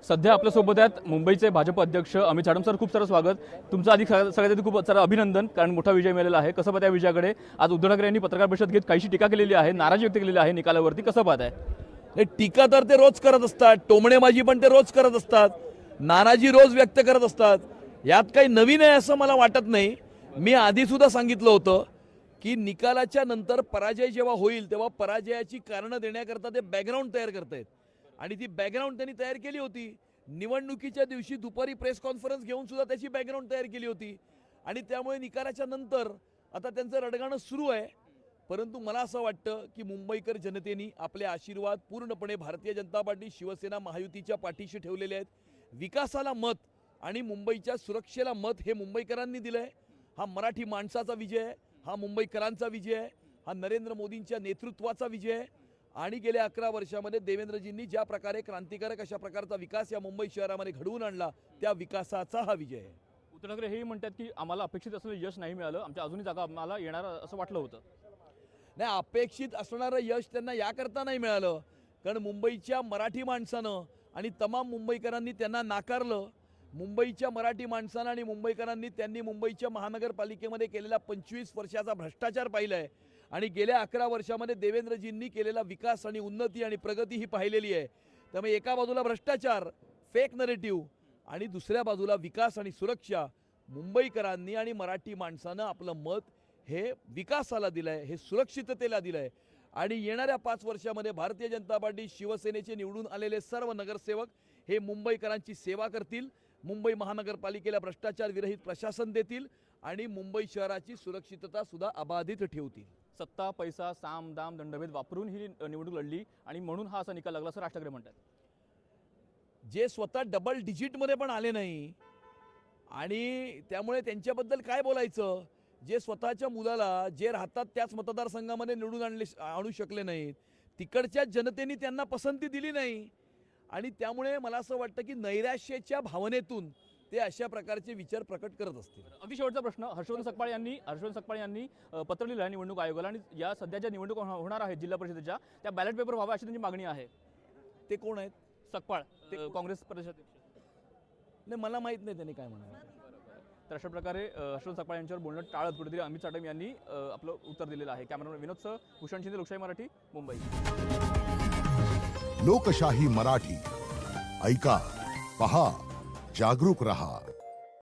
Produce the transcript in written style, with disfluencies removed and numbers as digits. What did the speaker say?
सध्या आपल्यासोबत आहेत मुंबईचे भाजप अध्यक्ष अमित साटम सर, खूप सारं स्वागत. तुमचं आधी सगळ्यात आधी खूप सारं अभिनंदन, कारण मोठा विजय मिळालेला आहे. कसं पाहताय विजयाकडे? आज उद्धव ठाकरे यांनी पत्रकार परिषद घेत काहीशी टीका केलेली आहे, नाराजी व्यक्त केलेली आहे निकालावरती. कसं पाहताय? टीका तर ते रोज करत असतात, टोमणेबाजी पण ते रोज करत असतात, नाराजी रोज व्यक्त करत असतात. यात काही नवीन आहे असं मला वाटत नाही. मी आधी सुद्धा सांगितलं होतं की निकालाच्या नंतर पराजय जेव्हा होईल तेव्हा पराजयाची कारणं देण्याकरता ते बॅकग्राऊंड तयार करतायत आणि ती बॅकग्राऊंड त्यांनी तयार केली होती. निवडणुकीच्या दिवशी दुपारी प्रेस कॉन्फरन्स घेऊन सुद्धा त्याची बॅकग्राऊंड तयार केली होती आणि त्यामुळे निकालाच्या नंतर आता त्यांचं रडगाणं सुरू आहे. परंतु मला असं वाटतं की मुंबईकर जनतेने आपले आशीर्वाद पूर्णपणे भारतीय जनता पार्टी, शिवसेना, महायुतीच्या पाठीशी ठेवलेले आहेत. विकासाला मत आणि मुंबईच्या सुरक्षेला मत हे मुंबईकरांनी दिलंय. हा मराठी माणसाचा विजय आहे, हा मुंबईकरांचा विजय आहे, हा नरेंद्र मोदींच्या नेतृत्वाचा विजय आहे. आणि गेल्या 11 वर्षामध्ये देवेंद्रजींनी ज्या प्रकारे क्रांतिकारक अशा प्रकारचा विकास या मुंबई शहरामध्ये घडवून आणला, त्या विकासाचा हा विजय आहे. उद्धव ठाकरे हेही म्हणतात की आम्हाला अपेक्षित असलेलं यश नाही मिळालं, आमच्या अजूनही जागा आम्हाला येणार असं वाटलं होतं. नाही, अपेक्षित असणारं यश त्यांना याकरता नाही मिळालं कारण मुंबईच्या मराठी माणसानं आणि तमाम मुंबईकरांनी त्यांना नाकारलं. मुंबईच्या मराठी माणसानं आणि मुंबईकरांनी त्यांनी मुंबईच्या महानगरपालिकेमध्ये केलेला 25 वर्षाचा भ्रष्टाचार पाहिला आहे आणि गेल्या 11 वर्षामध्ये देवेंद्रजींनी केलेला विकास आणि उन्नती आणि प्रगती ही पाहिलेली आहे. त्यामुळे एका बाजूला भ्रष्टाचार, फेक नरेटिव्ह आणि दुसऱ्या बाजूला विकास आणि सुरक्षा. मुंबईकरांनी आणि मराठी माणसानं आपलं मत हे विकासाला दिलंय, हे सुरक्षिततेला दिलंय आणि येणाऱ्या 5 वर्षामध्ये भारतीय जनता पार्टी, शिवसेनेचे निवडून आलेले सर्व नगरसेवक हे मुंबईकरांची सेवा करतील, मुंबई महानगरपालिकेला भ्रष्टाचार विरहित प्रशासन देतील आणि मुंबई शहराची सुरक्षितता सुद्धा अबाधित ठेवतील. सत्ता, पैसा, साम दाम दंडभेद वापरून ही निवडणूक लढली आणि म्हणून हा असा निकाल लागला असं राज ठाकरे म्हणतात. जे स्वतः डबल डिजिटमध्ये पण आले नाही आणि त्यामुळे त्यांच्याबद्दल काय बोलायचं. जे स्वतःच्या मुलाला जे राहतात त्याच मतदारसंघामध्ये निवडून आणू शकले नाहीत, तिकडच्या जनतेने त्यांना पसंती दिली नाही आणि त्यामुळे मला असं वाटतं की नैराश्याच्या भावनेतून ते अशा प्रकारचे विचार प्रकट करत असतील. अगदी शेवटचा प्रश्न, हर्षवर्धन सकपाळ यांनी पत्र लिहिलं आहे निवडणूक आयोगाला आणि या सध्याच्या निवडणूक होणार आहेत जिल्हा परिषदेच्या, त्या बॅलेट पेपर व्हावा अशी त्यांची मागणी आहे. ते कोण आहेत? सकपाळ, ते काँग्रेस प्रदेशाध्यक्ष. नाही, मला माहीत नाही त्यांनी काय म्हणाले. तर अशा प्रकारे हर्षवर्धन सकपाळ यांच्यावर बोलणं टाळत कुठेतरी अमित साटम यांनी आपलं उत्तर दिलेलं आहे. कॅमेरामॅन विनोदसह भूषण शिंदे, लोकशाही मराठी, मुंबई. लोकशाही मराठी ऐका, पहा, जागरूक रहा.